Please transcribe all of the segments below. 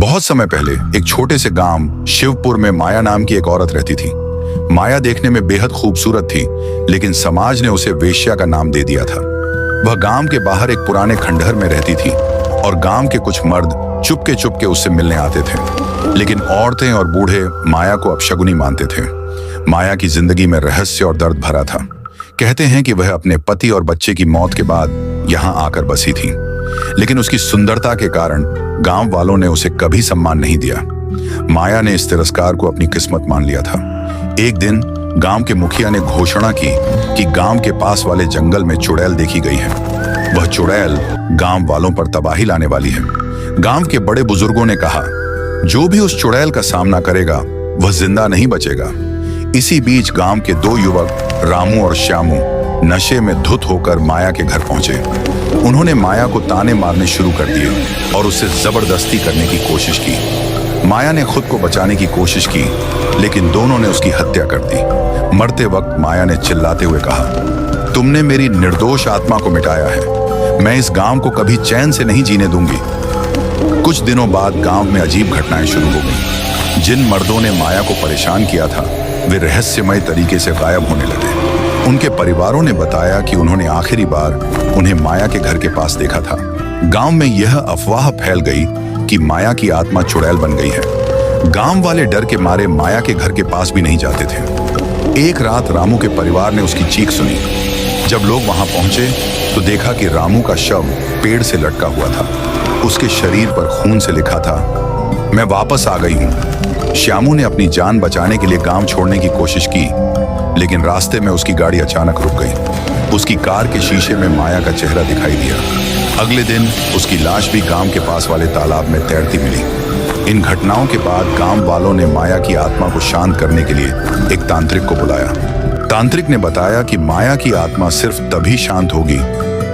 बहुत समय पहले एक छोटे से गांव शिवपुर में माया नाम की एक औरत रहती थी। माया देखने में बेहद खूबसूरत थी, लेकिन समाज ने उसे वेश्या का नाम दे दिया था। वह गांव के बाहर एक पुराने खंडहर में रहती थी और गांव के कुछ मर्द चुपके उससे मिलने आते थे, लेकिन औरतें और बूढ़े माया को अपशगुनी मानते थे। माया की जिंदगी में रहस्य और दर्द भरा था। कहते हैं कि वह अपने पति और बच्चे की मौत के बाद यहाँ आकर बसी थी, लेकिन उसकी सुंदरता के कारण गांव वालों ने उसे कभी सम्मान नहीं दिया। माया ने इस तिरस्कार को अपनी किस्मत मान लिया था। एक दिन गांव के मुखिया ने घोषणा की कि गांव के पास वाले जंगल में चुड़ैल देखी गई है। वह चुड़ैल गांव वालों पर तबाही लाने वाली है। गांव के बड़े बुजुर्गों ने कहा, जो भी उस चुड़ैल का सामना करेगा वह जिंदा नहीं बचेगा। इसी बीच गांव के दो युवक रामू और श्यामू नशे में धुत होकर माया के घर पहुंचे। उन्होंने माया को ताने मारने शुरू कर दिए और उससे जबरदस्ती करने की कोशिश की। माया ने खुद को बचाने की कोशिश की, लेकिन दोनों ने उसकी हत्या कर दी। मरते वक्त माया ने चिल्लाते हुए कहा, तुमने मेरी निर्दोष आत्मा को मिटाया है। मैं इस गांव को कभी चैन से नहीं जीने दूंगी। कुछ दिनों बाद गांव में अजीब घटनाएं शुरू हो गईं। जिन मर्दों ने माया को परेशान किया था वे रहस्यमय तरीके से गायब होने लगे। उनके परिवारों ने बताया कि उन्होंने आखिरी बार उन्हें माया के घर के पास देखा था। गांव में यह अफवाह फैल गई कि माया की आत्मा चुड़ैल बन गई है। गांव वाले डर के मारे माया के घर के पास भी नहीं जाते थे। एक रात रामू के परिवार ने उसकी चीख सुनी। जब लोग वहां पहुंचे तो देखा कि रामू का शव पेड़ से लटका हुआ था। उसके शरीर पर खून से लिखा था, मैं वापस आ गई हूं। श्यामू ने अपनी जान बचाने के लिए गांव छोड़ने की कोशिश की, लेकिन रास्ते में उसकी गाड़ी अचानक रुक गई। उसकी कार के शीशे में माया का चेहरा दिखाई दिया। अगले दिन उसकी लाश भी गांव के पास वाले तालाब में तैरती मिली। इन घटनाओं के बाद गांव वालों ने माया की आत्मा को शांत करने के लिए एक तांत्रिक को बुलाया। तांत्रिक ने बताया कि माया की आत्मा सिर्फ तभी शांत होगी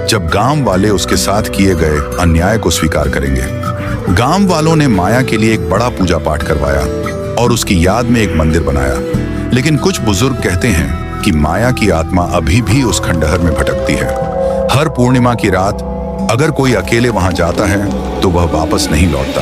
जब गांव वाले उसके साथ किए गए अन्याय को स्वीकार करेंगे। गांव वालों ने माया के लिए एक बड़ा पूजा पाठ करवाया और उसकी याद में एक मंदिर बनाया। लेकिन कुछ बुजुर्ग कहते हैं कि माया की आत्मा अभी भी उस खंडहर में भटकती है। हर पूर्णिमा की रात अगर कोई अकेले वहां जाता है तो वह वापस नहीं लौटता।